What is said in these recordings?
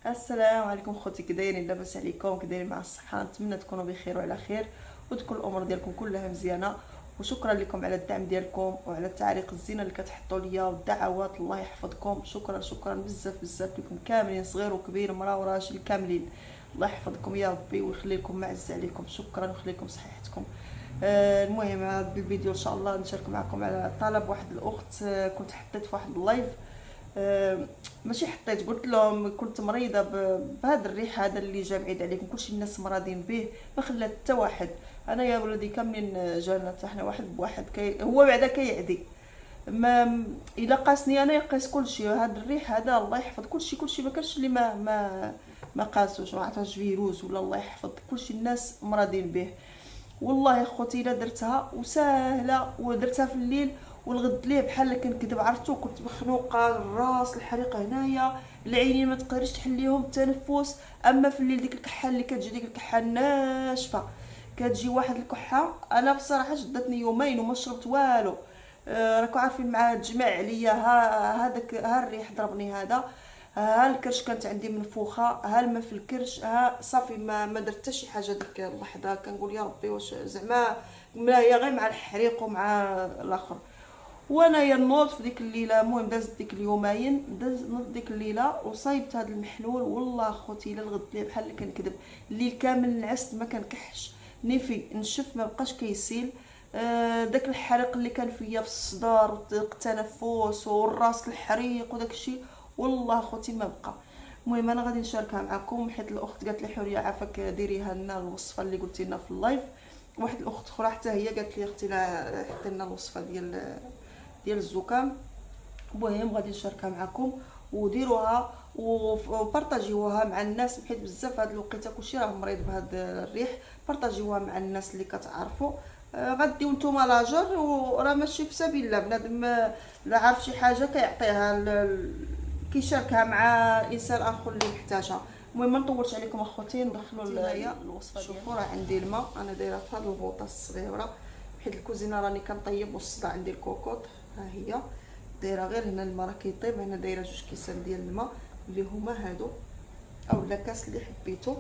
السلام عليكم خوتي، كي دايرين؟ لاباس عليكم؟ كي دايرين مع الصحه؟ نتمنى تكونوا بخير وعلى خير وتكون الامور ديالكم كلها مزيانه. وشكرا لكم على الدعم ديالكم وعلى التعليق الزينه اللي كتحطوا ليا والدعوات. الله يحفظكم، شكرا شكرا بزاف بزاف لكم كاملين، صغير وكبير مرا وراجل كاملين. الله يحفظكم يا ربي ويخلي لكم معز عليكم. شكرا ويخلي لكم صحتكم. المهم هذا الفيديو ان شاء الله نشارك معكم على طلب واحد الاخت. كنت حطيت في واحد اللايف. آه، ماشي حطيت، قلت لهم كنت مريضه بهذا الريح هذا اللي جا بعيد عليكم، كلشي الناس مرضين به، ما خلات حتى واحد. انا يا ولدي كاملين جانا حتى حنا واحد بواحد هو بعدا كيعدي. ما الا قاسني انا يقيس كلشي. هذا الريح هذا الله يحفظ كلشي ما كانش اللي ما قاسوش، ما عرفتش فيروس ولا الله يحفظ، كلشي الناس مرضين به. والله اخوتي الا درتها وساهله، ودرتها في الليل والغد ليه بحال كنكذب. عرفتو كنت مخنوقه، الراس الحريقه هنايا، العينين ما تقدريش تحليهم، التنفس. اما في الليل ديك الكحه اللي كتجي، ديك الكحه ناشفه، كتجي واحد الكحه. انا بصراحه شدتني يومين وما شربت والو. راكو عارفين مع تجمع عليا هذاك الريح ضربني هذا. ها الكرش كانت عندي منفوخه، ها الماء في الكرش، ها صافي ما درت حتى شي حاجه. ديك اللحظه كنقول يا ربي واش زعما هي غير مع الحريق ومع الاخر. وانايا نوض في ديك الليله. المهم دازت ديك اليومين، نوض ديك الليله وصايبت هذا المحلول. والله اخوتي الا الغد لي بحال اللي كنكذب. الليل كامل نعست ما كنكحش، نيفي نشف ما بقاش كيسيل. داك الحريق اللي كان فيا في الصدر وضيق التنفس والراس الحريق وداك الشيء، والله اخوتي ما بقى. المهم انا غادي نشاركها معكم حيت الاخت قالت لي حوريه عافاك ديريها لنا الوصفه اللي قلتي لنا في اللايف. واحد الاخت اخرى حتى هي قالت لي اختي لا حطي لنا الوصفه ديال الزكام. المهم غادي نشاركها معكم وديروها وبارطاجيوها مع الناس، حيت بزاف هاد الوقيته كلشي راه مريض بهاد الريح. بارطاجيوها مع الناس اللي كتعرفوا. غديو نتوما لاجر، وراه ماشي في سبيل الله بنادم لا عارف شي حاجه كيعطيها كيشاركها مع انسان اخر اللي محتاجها. المهم ما نطولش عليكم اخوتي، ندخلوا الوصفه. شوفوا راه عندي الماء، انا دايره في هاد البوطه الصغيره حيت الكوزينه راني كنطيب والصداع عندي الكوكوط. ها هي دايره غير هنا الماء راه كيطيب. هنا دايره 2 كيسان ديال الماء اللي هما هادو، او لاكاس اللي حبيتو.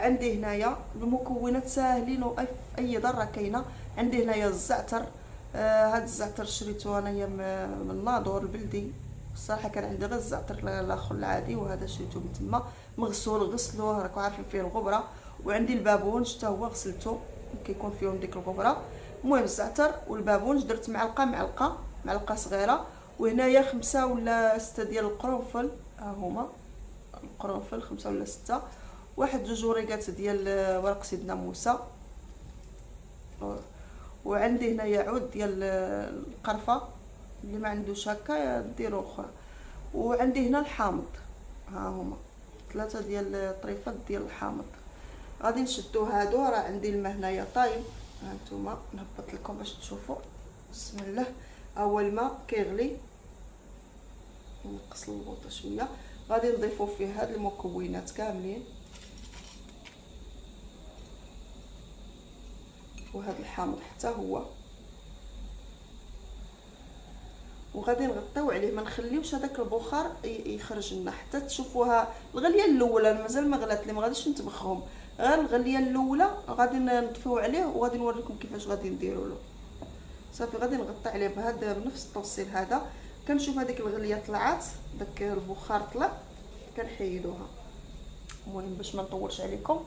عندي هنايا المكونات ساهلين واي اي ضره كاينه. عندي هنايا الزعتر. هاد الزعتر شريته انايا من ناظور البلدي. الصراحه كان عندي غير الزعتر الاخر العادي، وهذا شريته من تما مغسول. غسلوه راكو عارفين فيه الغبره. وعندي البابونج حتى هو غسلته، كيكون فيهم ديك الغبره. المهم الزعتر والبابونج درت معلقه صغيره. وهنايا 5 ولا 6 ديال القرنفل، ها هما القرنفل 5 ولا 6. واحد 2 وريقات ديال ورق سيدنا موسى. وعندي هنايا عود ديال القرفه، اللي ما عندوش هكا ديرو اخرى. وعندي هنا الحامض، ها هما 3 ديال الطريفات ديال الحامض. غادي نشدو هادو. راه عندي الماء هنايا طايب، ها نتوما نهبط لكم باش تشوفوا. بسم الله. اول الماء كيغلي، نقص البوطه شويه. غادي نضيفو فيه هاد المكونات كاملين، وهذا الحامض حتى هو. وغادي نغطيو عليه، ما نخليوش هذاك البخار يخرج لنا حتى تشوفوها الغليه الاولى. انا مازال ما غلات لي، ما غاديش نطبخهم، غير الغليه الاولى غادي نطفيو عليه وغادي نوريكم كيفاش غادي نديروا له. صافي غادي نغطي عليه بهذا بنفس التوصيل هذا. كنشوف هذيك الغليه طلعت، داك البخار طلع، كنحيدوها. المهم باش ما نطولش عليكم،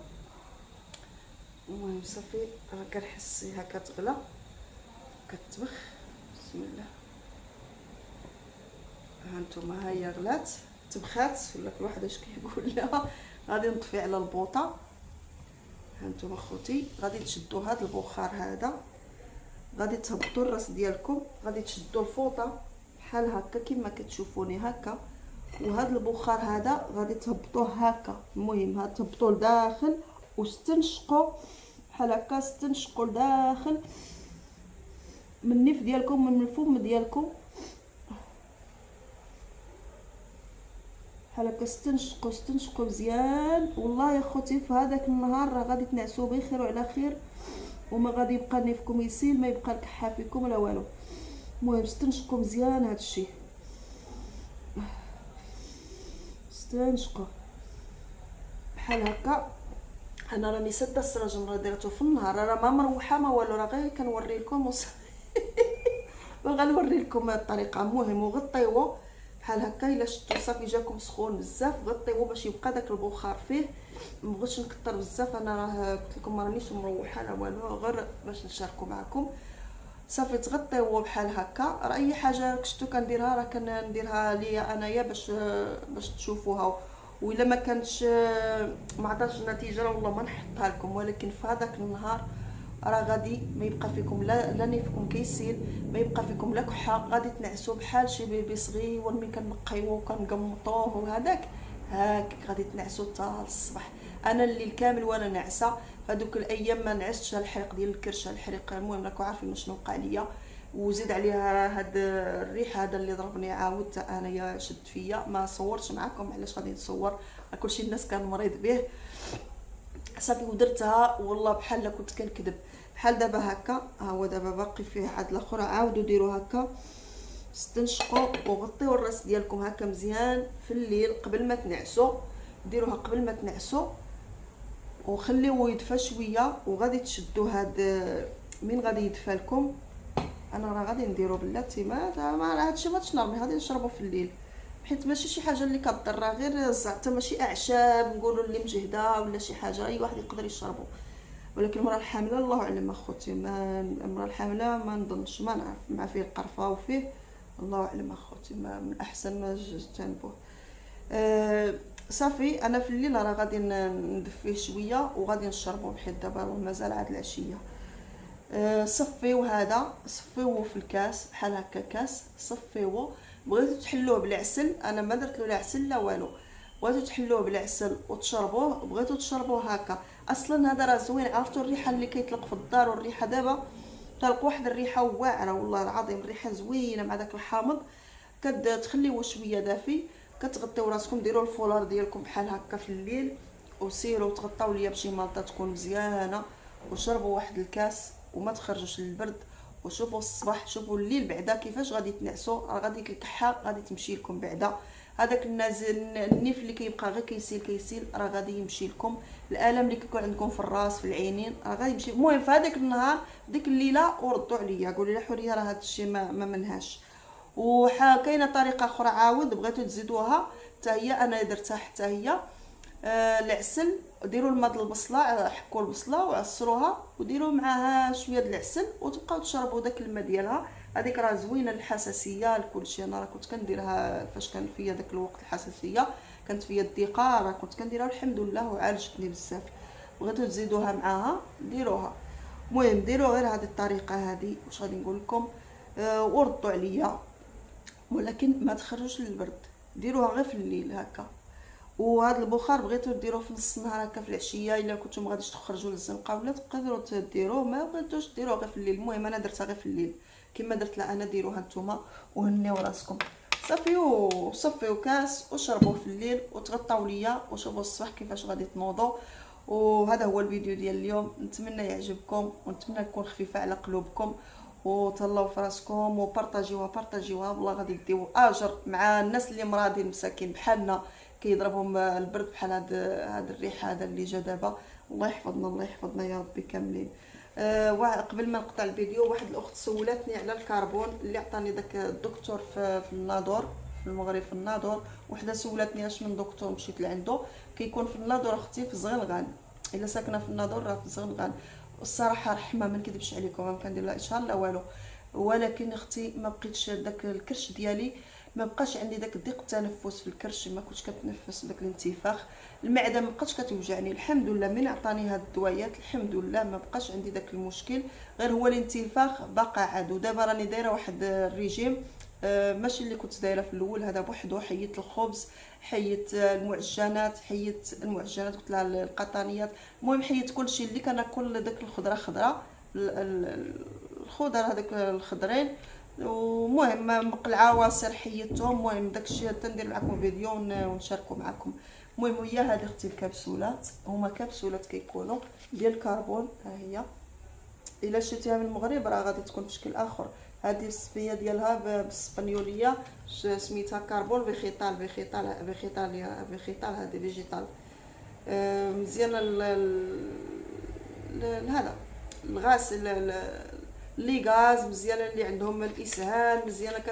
المهم صافي راه كنحسيها كتغلى كتبخ. بسم الله. ها نتوما ها هي غلات تبخات ولا كل واحد اش كيقول لها. غادي نطفي على البوطه. ها نتوما خوتي غادي تشدوا هذا البخار هذا، غادي تهبطوا الراس ديالكم، غادي تشدوا الفوطه بحال هكا كما كتشوفوني هكا. وهذا البخار هذا غادي تهبطوه هكا. المهم ها تهبطوه لداخل واستنشقوا بحال هكا، استنشقوا لداخل من النيف ديالكم، من الفم ديالكم بحال هكا. استنشقوا مزيان. والله يا خوتي في هذاك النهار راه غادي تنعسوا بخير وعلى خير، وما غادي يبقى نيفكم يسيل، ما يبقى الكحه فيكم ولا والو. المهم استنشقوا مزيان هذا الشيء، استنشقوا. بحال هكا. انا راني ساده السراجم، راه درتو في النهار، راه ما مروحه ما والو، راه غير كنوري لكم وغنوري لكم الطريقه. المهم وغطيوه بحال هكا. الا شفتو صافي جاكم سخون بزاف غطيوه باش يبقى داك البخار فيه. مبغيتش نكثر بزاف، انا راه قلت لكم ما رانيش مروحه لا والو، غير باش نشاركو معكم. صافي تغطيوه بحال هكا. راه اي حاجه شفتو كنديرها راه كنديرها ليا انايا باش تشوفوها. والا ما كانتش ما عطاتش النتيجه راه والله ما نحطها لكم، ولكن في هذاك النهار راه غادي ما يبقى فيكم لا نيفكم كيسيل، ما يبقى فيكم لا كحه، غادي تنعسوا بحال شي بيبي صغير ملي كنقيوه وكنقمطوه وهذاك هاك غادي تنعسوا حتى الصباح. انا الليل كامل وانا ناعسه. هذوك الايام ما نعستش، الحريق ديال الكرش، الحريق المهم راكم عارفين شنو وقع ليا. وزيد عليها هاد الريح هذا اللي ضربني عاود حتى انايا شد فيا. ما صورتش معكم علاش غادي نصور، كلشي الناس كان مريض به. صافي ودرتها والله بحال كنت كنكذب. بحال دابا هكا ها هو دابا باقي فيه عاد الاخر. عاودوا ديروا هكا، استنشقوا وغطيوا الراس ديالكم هكا مزيان في الليل قبل ما تنعسوا. ديروها قبل ما تنعسوا وخليوه يدفى شويه. وغادي تشدوا هاد من غادي يدفى لكم. انا راه غادي نديرو بلاتي ما هادشي ما تشنرمي، غادي نشربو في الليل، حيت ماشي شي حاجه اللي كضر، راه غير زعما ماشي اعشاب نقولوا اللي مجهده ولا شي حاجه، اي واحد يقدر يشربو. ولكن المراه الحامله الله اعلم اخوتي، ما المراه الحامله ما نظنش، ما نعرف، مع فيه القرفه وفيه الله اعلم اخوتي، ما من الاحسن ما تجنبوه. صافي انا في الليل راه غادي ندفيه شويه وغادي نشربو، حيت دابا مازال عاد العشيه. صفيو هذا، صفيوه في الكاس بحال هكا كاس، صفيوه. بغيتو تحلوه بالعسل، انا ما درت له لا عسل لا والو. بغيتو تحلوه بالعسل وتشربوه، بغيتو تشربوه هكا. اصلا هذا راه زوين، عرفتوا الريحه اللي كيطلق في الدار، والريحه دابا طلق واحد الريحه واعره والله العظيم، الريحه زوينه مع داك الحامض. كتخليوه شويه دافي، كتغطيو راسكم، ديروا الفولار ديالكم بحال هكا في الليل، وسيروا تغطاو ليا بشي مالطه تكون مزيانه، وشربوا واحد الكاس وما تخرجوش للبرد. وشوفوا الصباح، شوفوا الليل بعدا كيفاش غادي تنعسوا، راه غادي الكحه غادي تمشي لكم بعدا. هذاك النيف اللي كيبقى غير كيسيل راه غادي يمشي لكم. الالم اللي كيكون عندكم في الراس في العينين راه غادي يمشي. المهم في هذاك النهار ديك الليله وردوا عليا قولوا لي حوريه راه هذا الشيء ما منهاش. كاينه طريقه اخرى عاود بغيتو تزيدوها حتى هي، انا درتها حتى هي. العسل، ديروا الماء د البصله، حكوا البصله وعصروها وديروا معاها شويه د العسل وتبقاو تشربوا داك الماء ديالها. هذيك راه زوينه للحساسيه لكلشي. انا راه كنت كنديرها فاش كان فيا داك الوقت الحساسيه، كانت فيا الضيقه، راه كنت كنديرها الحمد لله وعالجتني بزاف. بغيتو تزيدوها معاها ديروها. المهم ديروا غير هذه الطريقه هذه، واش غادي نقول لكم. وردوا عليا، ولكن ما تخرجوش للبرد، ديروها غير في الليل هكا. وهذا البخار بغيتو ديروه في نص النهار هكا في العشيه، الا كنتو ما غاديش تخرجوا للزنقه ولا تقدروا ديروه، ما بغيتوش ديروه غير في الليل. المهم انا درتها غير في الليل كما درت لها انا. ديروها نتوما وهنيو راسكم. صافيو صفيو كاس وشربوه في الليل وتغطاو ليا، وشوفوا الصباح كيفاش غادي تنوضوا. وهذا هو الفيديو ديال اليوم، نتمنى يعجبكم ونتمنى نكون خفيفه على قلوبكم. وتهلاو في راسكم وبارطاجيوها والله غادي ديو اجر مع الناس اللي مرادين مساكين بحالنا كيضربهم البرد بحال هاد الريح هذا اللي جا دابا. الله يحفظنا الله يحفظنا يا ربي كاملين. قبل ما نقطع الفيديو، واحد الاخت سولاتني على الكربون اللي عطاني داك الدكتور في الناظور في المغرب في الناظور. وحده سولاتني اش من دكتور مشيت لعندو. كيكون في الناظور اختي في زغنغان، الا ساكنه في الناظور راه في زغنغان. الصراحه رحمه ما نكذبش عليكم، ما كندير لها اشهار لا والو، ولكن اختي ما بقيتش داك الكرش ديالي، ما بقاش عندي داك ضيق التنفس في الكرش، ما كنتش كنتنفس داك الانتفاخ. المعده ما بقاتش كتوجعني الحمد لله من عطاني هاد الدويات، الحمد لله ما بقاش عندي داك المشكل. غير هو الانتفاخ باقا عاد. ودابا راني دايره واحد الريجيم، ماشي اللي كنت دايره في الاول، هذا بوحدو. حيدت الخبز، حيدت المعجنات، قلت لها القطانيات، المهم حيدت كلشي اللي كناكل داك الخضره خضره، الخضر هذاك الخضرين. ومهم بقى العواصر حيدتهم. المهم داكشي تندير معكم فيديو ونشاركو معكم. المهم هي هذه اختي الكبسولات، هما كبسولات كيكونوا ديال الكربون. ها هي الا شريتيها من المغرب راه غادي تكون بشكل اخر. هذه السميه ديالها بالاسبانيوليه سميتها كربون فيجيتال، هذه فيجيتال. مزيانه هذا الغاس اللي غاز مزيانه، اللي عندهم الاسهال مزيانه.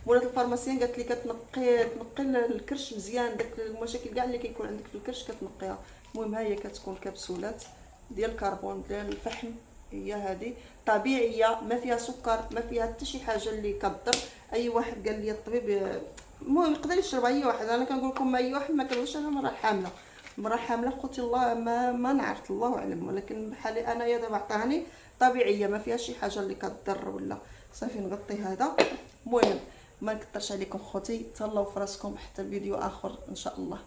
مولات الفارماسيين قالت لي تنقي الكرش مزيان، داك المشاكل كاع اللي كيكون عندك في الكرش كتنقيها. المهم ها هي كتكون كبسولات ديال الكربون ديال الفحم، هي هذه طبيعيه ما فيها سكر ما فيها حتى شي حاجه اللي كضر. اي واحد قال لي الطبيب المهم يقدر يشرب، اي واحد. انا كنقول لكم اي واحد ما كنقولش انا مراه حامله قلت الله ما نعرف الله اعلم، ولكن بحالي انايا دابا عطاهني طبيعيه ما فيها شي حاجه اللي كضر ولا صافي. نغطي هذا. المهم ما نكثرش عليكم خوتي، تهلاو فراسكم حتى الفيديو اخر ان شاء الله.